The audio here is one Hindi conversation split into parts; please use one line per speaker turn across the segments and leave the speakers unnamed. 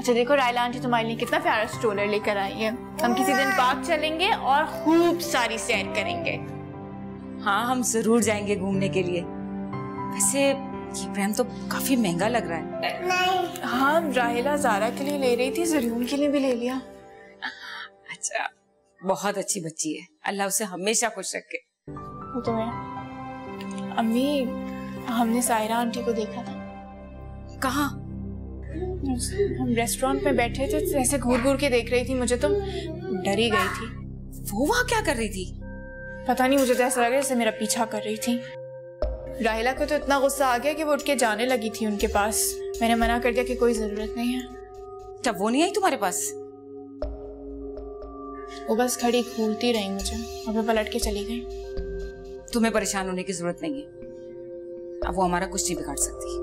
अच्छा देखो रायला आंटी तुम्हारे लिए कितना प्यारा स्ट्रोलर लेकर आई है। हम किसी दिन पार्क चलेंगे और खूब सारी सैर करेंगे।
हाँ हम जरूर जाएंगे घूमने के लिए। वैसे ये प्रेम तो काफी महंगा लग रहा है।
नहीं हाँ राहिला ज़ारा के लिए ले रही थी, जरूर के लिए भी ले लिया।
अच्छा बहुत अच्छी बच्ची है, अल्लाह उसे हमेशा खुश रखे।
वो तो है। अम्मी हमने सायरा आंटी को देखा था।
कहाँ?
हम रेस्टोरेंट में बैठे थे, ऐसे घूर घूर के देख रही थी, मुझे तो डर ही गई थी।
वो वहाँ क्या कर रही थी?
पता नहीं, मुझे तो ऐसा लग रहा है जैसे मेरा पीछा कर रही थी। राहिला को तो इतना गुस्सा आ गया कि वो उठ के जाने लगी थी उनके पास। मैंने मना कर दिया कि कोई जरूरत नहीं है।
जब वो नहीं आई तुम्हारे पास?
वो बस खड़ी घूरती रही मुझे और मैं पलट के चली गई।
तुम्हें परेशान होने की जरूरत नहीं है, अब वो हमारा कुछ नहीं बिगाड़ सकती।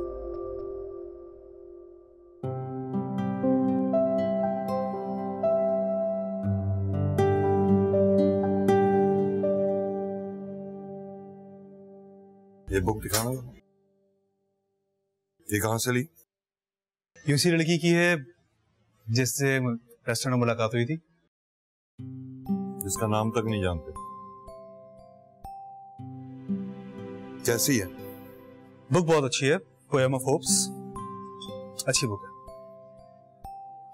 ये बुक दिखाना, ये कहाँ से ली?
ये उसी लड़की की है जिससे रेस्टोरेंट में मुलाकात हुई थी।
जिसका नाम तक नहीं जानते। कैसी है?
बुक बहुत अच्छी है, पोएम ऑफ होप्स, अच्छी बुक है।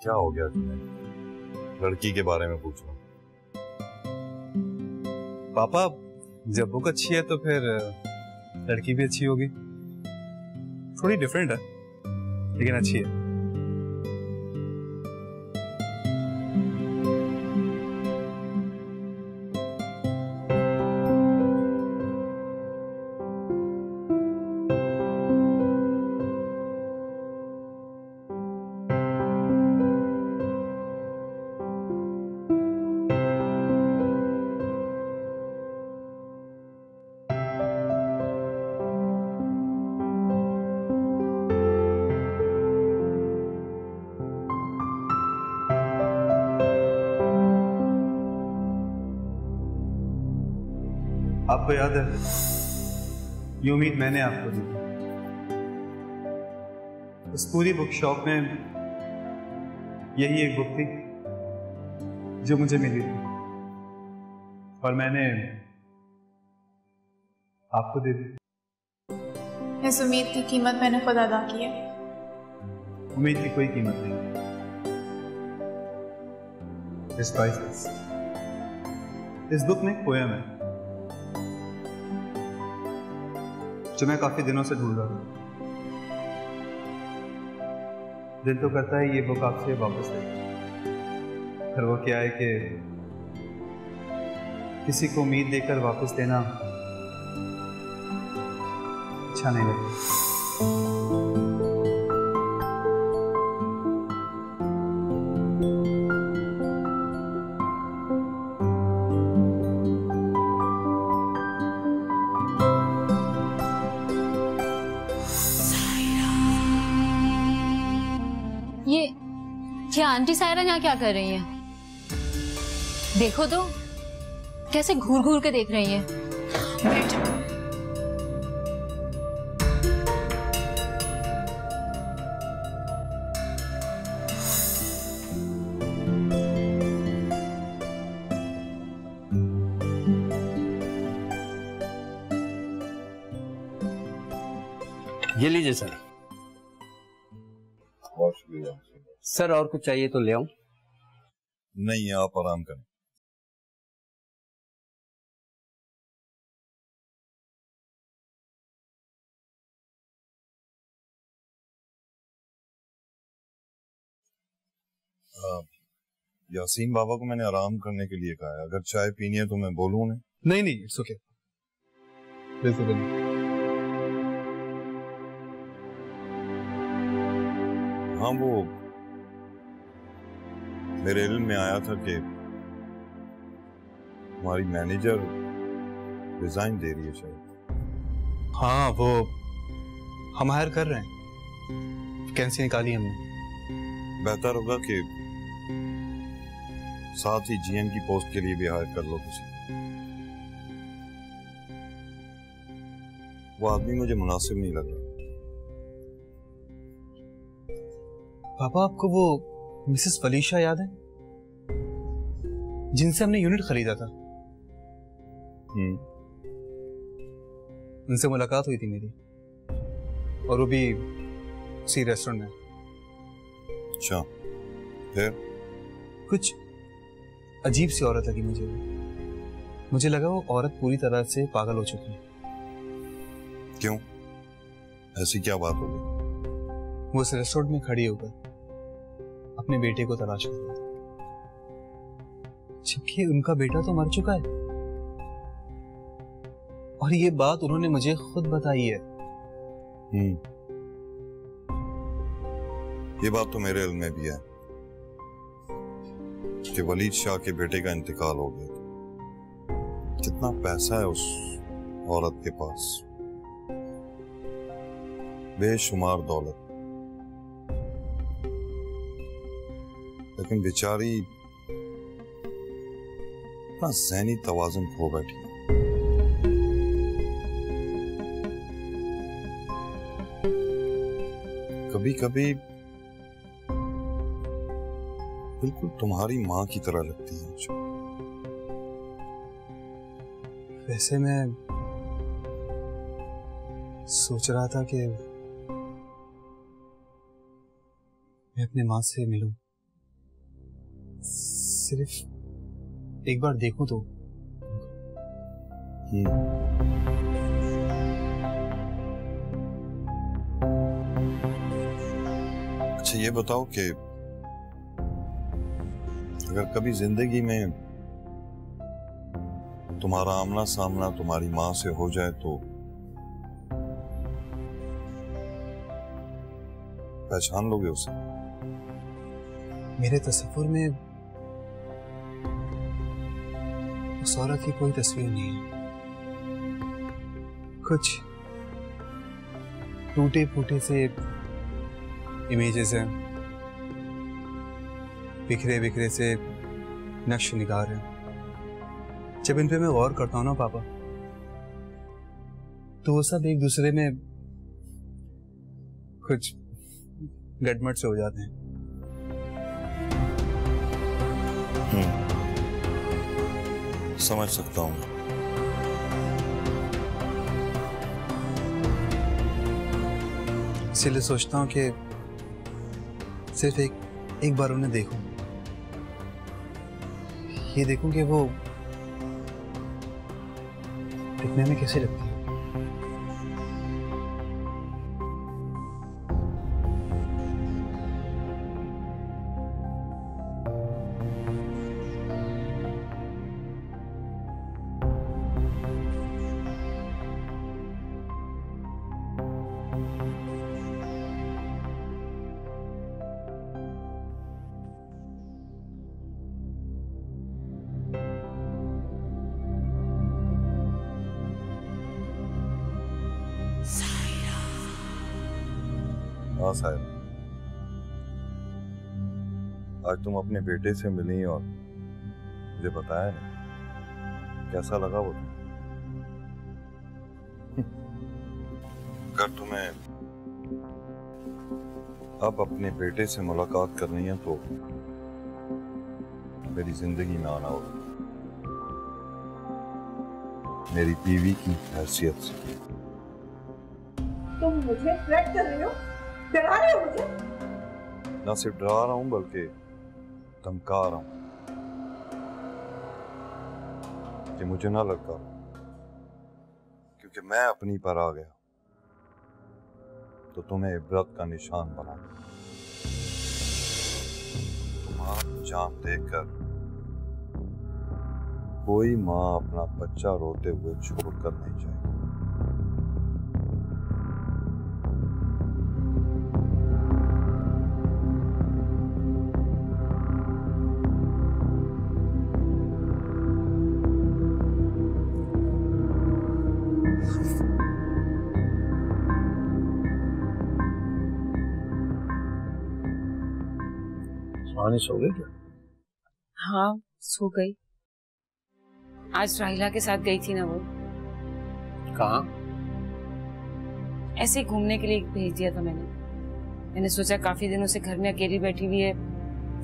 क्या हो गया तुम्हें? लड़की के बारे में पूछ रहा हूँ।
पापा जब बुक अच्छी है तो फिर लड़की भी अच्छी होगी। थोड़ी डिफरेंट है लेकिन अच्छी है। आपको याद है ये उम्मीद मैंने आपको दी थी। उस पूरी बुक शॉप में यही एक बुक थी जो मुझे मिली थी और मैंने आपको दे दी।
इस उम्मीद की कीमत मैंने खुद अदा की है।
उम्मीद की कोई कीमत नहीं। इस प्राइसलेस। इस बुक में एक पोएम है जो मैं काफी दिनों से ढूंढ रहा हूं। दिल तो करता है ये बुक आपसे वापस ले, पर वो क्या है कि किसी को उम्मीद देकर वापस देना अच्छा नहीं लगता।
ये आंटी सायरा यहाँ क्या कर रही हैं? देखो तो कैसे घूर घूर के देख रही हैं।
ये लीजिए सर।
बहुत शुक्रिया
सर, और कुछ चाहिए तो ले आऊं?
नहीं, आप आराम करें। यासीन बाबा को मैंने आराम करने के लिए कहा है। अगर चाय पीनी है तो मैं बोलूं उन्हें?
नहीं नहीं, इट्स ओके, बिल्कुल नहीं।
हाँ, वो मेरे इल्म में आया था कि हमारी मैनेजर रिजाइन दे रही है शायद।
हाँ, वो हम हायर कर रहे हैं, वैकेंसी निकाली हमने।
बेहतर होगा कि साथ ही जीएम की पोस्ट के लिए भी हायर कर लो किसी। वो आदमी मुझे मुनासिब नहीं लग रहा।
पापा, आपको वो मिसेस फलीशा याद है, जिनसे हमने यूनिट खरीदा था? उनसे मुलाकात हुई थी मेरी, और वो भी उसी रेस्टोरेंट में।
अच्छा, फिर? कुछ
अजीब सी औरत लगी मुझे लगा वो औरत पूरी तरह से पागल हो चुकी है।
क्यों? ऐसी क्या बात हो गई?
वो उस रेस्टोरेंट में खड़ी होकर अपने बेटे को तलाश कर रही थी, जबकि उनका बेटा तो मर चुका है। और ये बात उन्होंने मुझे खुद बताई है।
ये बात तो मेरे इल्म में भी है कि वलीद शाह के बेटे का इंतकाल हो गया। कितना पैसा है उस औरत के पास, बेशुमार दौलत, लेकिन बेचारी अपना ज़हनी तवाज़ुन खो बैठी। कभी कभी बिल्कुल तुम्हारी माँ की तरह लगती है मुझे।
वैसे मैं सोच रहा था कि मैं अपने माँ से मिलूं, सिर्फ एक बार देखूं तो।
अच्छा, ये बताओ कि अगर कभी जिंदगी में तुम्हारा आमना सामना तुम्हारी माँ से हो जाए तो पहचान लोगे उसे?
मेरे तस्वीर में उस औरत की कोई तस्वीर नहीं है। कुछ टूटे फूटे से इमेजेस हैं, बिखरे बिखरे से नक्श निगार हैं। जब इन पे मैं गौर करता हूँ ना पापा, तो वो सब एक दूसरे में कुछ गड़बड़ से हो जाते हैं।
समझ सकता हूँ।
इसलिए सोचता हूँ कि सिर्फ एक बार उन्हें देखूं, ये देखूं कि वो दिखने में कैसे लगती है।
हाँ साहिरा, आज तुम अपने बेटे से मिली और मुझे बताया नहीं, कैसा लगा वो? अगर तुम्हें अब अपने बेटे से मुलाकात करनी है तो मेरी जिंदगी में आना होगा, मेरी बीवी की हैसियत से।
तुम मुझे थ्रेट कर रहे हो, डरा रहे हो मुझे?
ना सिर्फ डरा रहा हूं बल्कि धमका रहा हूं कि मुझे ना लड़का, क्योंकि मैं अपनी पर आ गया तो तुम्हें इबरत का निशान बना। तुम्हारा अंजाम देखकर कोई माँ अपना बच्चा रोते हुए छोड़कर नहीं जाएगी।
सुहानी सो गई क्या?
हाँ, सो गई। आज राहिला के साथ गई थी ना वो।
कहाँ?
ऐसे ही घूमने के लिए भेज दिया था मैंने सोचा काफी दिनों से घर में अकेली बैठी हुई है,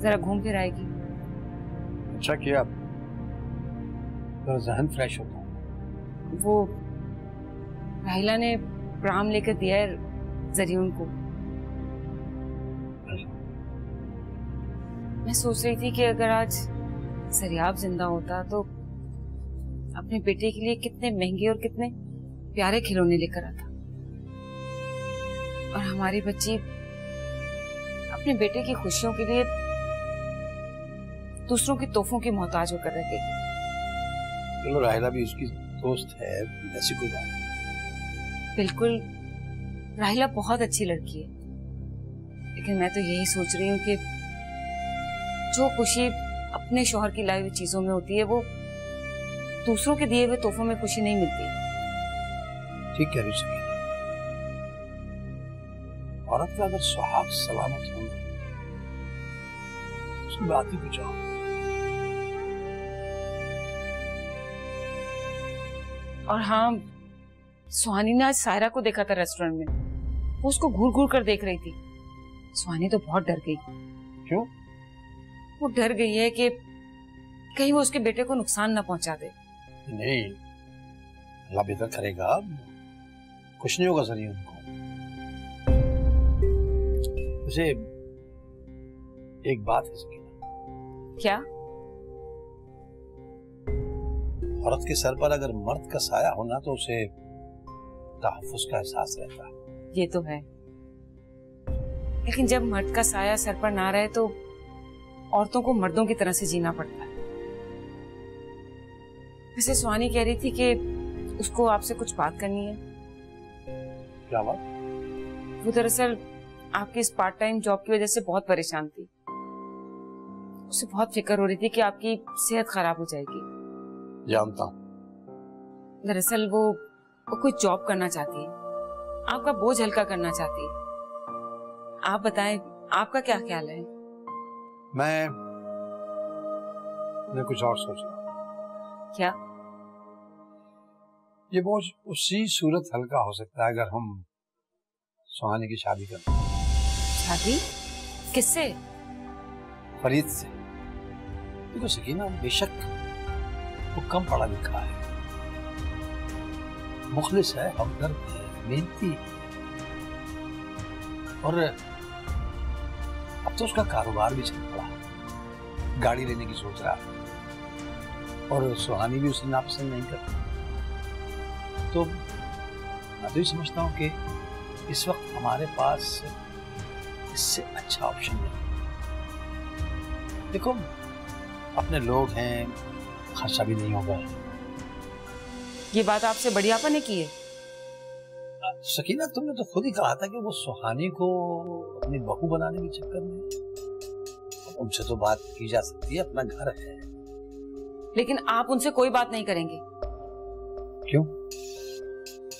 जरा घूम फिर आएगी।
अच्छा किया, तो जहन फ्रेश होता।
वो राहिला ने प्राम लेकर दिया है जरियून को। मैं सोच रही थी कि अगर आज जरियाब जिंदा होता तो अपने बेटे के लिए कितने महंगे और कितने प्यारे खिलौने लेकर आता, और हमारी बच्ची अपने बेटे की खुशियों के लिए दूसरों के तोहफों की मोहताज होकर रह गई।
चलो राहिला भी उसकी दोस्त है, ऐसी कोई बात नहीं।
बिल्कुल, राहिला बहुत अच्छी लड़की है, लेकिन मैं तो यही सोच रही हूँ कि जो खुशी अपने शौहर की लाई हुई चीजों में होती है, वो दूसरों के दिए हुए तोहफों में खुशी नहीं मिलती।
ठीक कह रही सकीना, औरत का अगर सुहाग सलामत हो उसकी बात ही कुछ और।
और हाँ, सुहानी ने आज सायरा को देखा था रेस्टोरेंट में। वो उसको घूर घूर कर देख रही थी। सुहानी तो बहुत डर गई।
क्यों?
वो डर गई है कि कहीं वो उसके बेटे को नुकसान न पहुंचा दे।
नहीं, अल्लाह बेहतर करेगा, कुछ नहीं होगा सर उनको। वैसे एक बात है सकीना।
क्या?
औरत के सर पर अगर मर्द का साया होना तो उसे तहफ्फुज़ का एहसास रहता है।
ये तो है, लेकिन जब मर्द का साया सर पर ना रहे तो औरतों को मर्दों की तरह से जीना पड़ता है। वैसे सुहानी कह रही थी कि उसको आपसे कुछ बात करनी है।
क्या बात?
वो दरअसल आपकी इस पार्ट टाइम जॉब की वजह से बहुत परेशान थी। उसे बहुत फिक्र हो रही थी कि आपकी सेहत खराब हो जाएगी।
जानता हूँ।
दरअसल वो कोई जॉब करना चाहती है, आपका बोझ हल्का करना चाहती है। आप बताएं, आपका क्या ख्याल है?
मैं कुछ और सोच रहा हूँ।
क्या?
ये बोझ उसी सूरत हल्का हो सकता है अगर हम सुहानी की शादी कर दें।
शादी? किससे?
फरीद से। देखो सकीना, बेशक वो कम पढ़ा लिखा है, मुखलिस है, हमदर्द है, मेहनती है, और अब तो उसका कारोबार भी चल पड़ा है, गाड़ी लेने की सोच रहा है, और सुहानी भी उसे नापसंद नहीं करती। तो मैं तो ये समझता हूँ कि इस वक्त हमारे पास इससे अच्छा ऑप्शन नहीं। देखो, अपने लोग हैं, खर्चा भी नहीं होगा।
ये बात आपसे बड़ी आपा ने की है?
सकीना, तुमने तो खुद ही कहा था कि वो सुहानी को अपनी बहू बनाने के चक्कर में। उनसे तो बात की जा सकती है, अपना घर है।
लेकिन आप उनसे कोई बात नहीं करेंगे।
क्यों?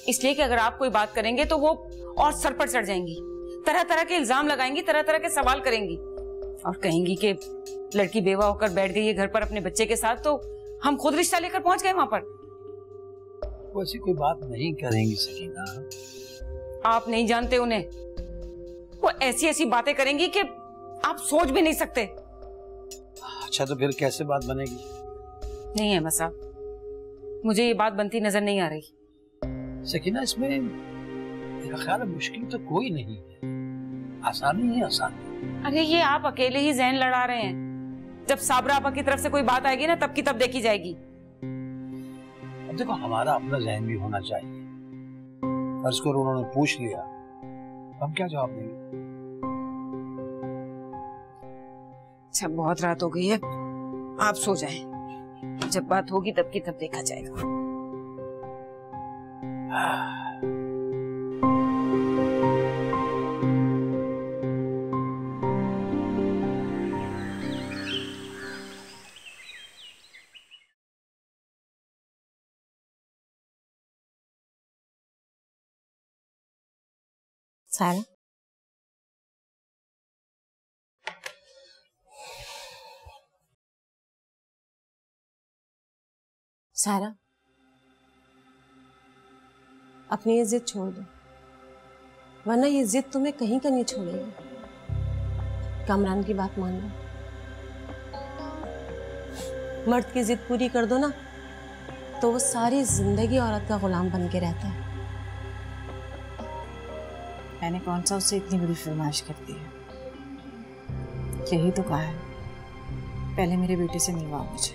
इसलिए कि अगर आप कोई बात करेंगे तो वो और सर पर चढ़ जाएंगी, तरह तरह के इल्जाम लगाएंगी, तरह तरह के सवाल करेंगी, और कहेंगी कि लड़की बेवा होकर बैठ गई है घर पर अपने बच्चे के साथ, तो हम खुद रिश्ता लेकर पहुंच गए वहां पर।
वो ऐसी कोई बात नहीं करेंगी सकीना।
आप नहीं जानते उन्हें। वो ऐसी ऐसी बातें करेंगी कि आप सोच भी नहीं सकते।
अच्छा, तो फिर कैसे बात बनेगी?
नहीं अहमद साहब, मुझे ये बात बनती नजर नहीं आ रही।
सकीना, इसमें मेरा ख्याल है मुश्किल तो कोई नहीं है, आसानी ही आसानी।
अरे ये आप अकेले ही जहन लड़ा रहे हैं। जब साबरा आपा की तरफ से कोई बात आएगी ना, तब की तब देखी जाएगी।
अब देखो, हमारा अपना जहन भी होना चाहिए। फर्ज करो उन्होंने पूछ लिया, हम क्या जवाब देंगे?
अच्छा, बहुत रात हो गई है, आप सो जाएं। जब बात होगी तब की तब देखा जाएगा।
सारा, सारा, अपनी ये जिद छोड़ दो, वरना ये जिद तुम्हें कहीं का नहीं छोड़ेगी। कामरान की बात मान लो। मर्द की जिद पूरी कर दो ना तो वो सारी जिंदगी औरत का गुलाम बन के रहता है।
मैंने कौन सा उससे इतनी बड़ी फरमाइश कर दी है? यही तो कहा है, पहले मेरे बेटे से मिलवाओ मुझे।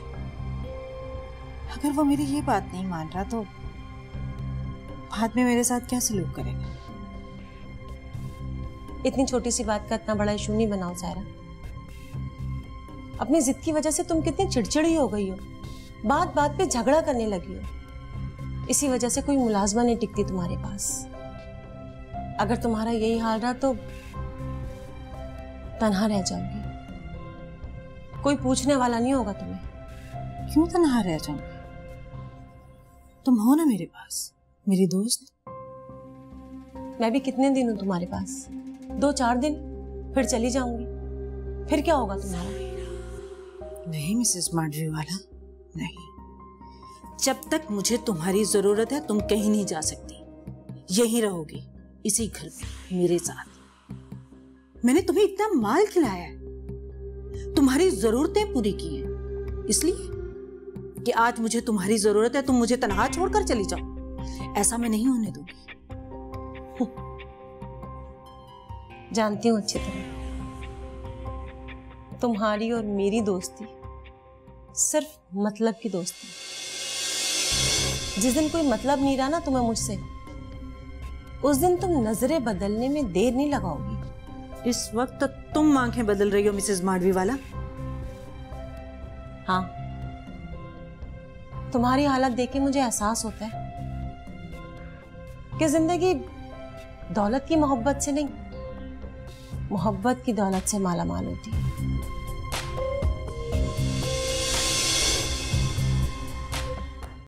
अगर वो मेरी ये बात नहीं मान रहा तो बाद में मेरे साथ क्या सलूक करेगा?
इतनी छोटी सी बात का इतना बड़ा इशू नहीं बनाओ सायरा। अपनी जिद की वजह से तुम कितनी चिड़चिड़ी हो गई हो, बात बात पे झगड़ा करने लगी हो। इसी वजह से कोई मुलाजमा नहीं टिकती तुम्हारे पास। अगर तुम्हारा यही हाल रहा तो तन्हा रह जाओगी, कोई पूछने वाला नहीं होगा तुम्हें।
क्यों तन्हा रह जाऊंगी? तुम हो ना मेरे पास, मेरी दोस्त।
मैं भी कितने दिन हूं तुम्हारे पास? 2-4 दिन, फिर चली जाऊंगी। फिर क्या होगा तुम्हारा?
नहीं मिसेस मांडवीवाला, नहीं। जब तक मुझे तुम्हारी जरूरत है तुम कहीं नहीं जा सकती, यहीं रहोगी इसी घर में मेरे साथ। मैंने तुम्हें इतना माल खिलाया है, तुम्हारी जरूरतें पूरी की हैं, इसलिए कि आज मुझे तुम्हारी जरूरत है तुम मुझे तन्हा छोड़कर चली जाओ। ऐसा मैं नहीं होने दूंगी।
जानती हूं अच्छी तरह, तुम्हारी और मेरी दोस्ती सिर्फ मतलब की दोस्ती। जिस दिन कोई मतलब नहीं रहा ना तुम्हें मुझसे, उस दिन तुम नजरें बदलने में देर नहीं लगाओगी।
इस वक्त तक तुम आंखें बदल रही हो मिसेस मांडवीवाला।
हाँ, तुम्हारी हालत देख के मुझे एहसास होता है कि जिंदगी दौलत की मोहब्बत से नहीं, मोहब्बत की दौलत से माला माल होती है।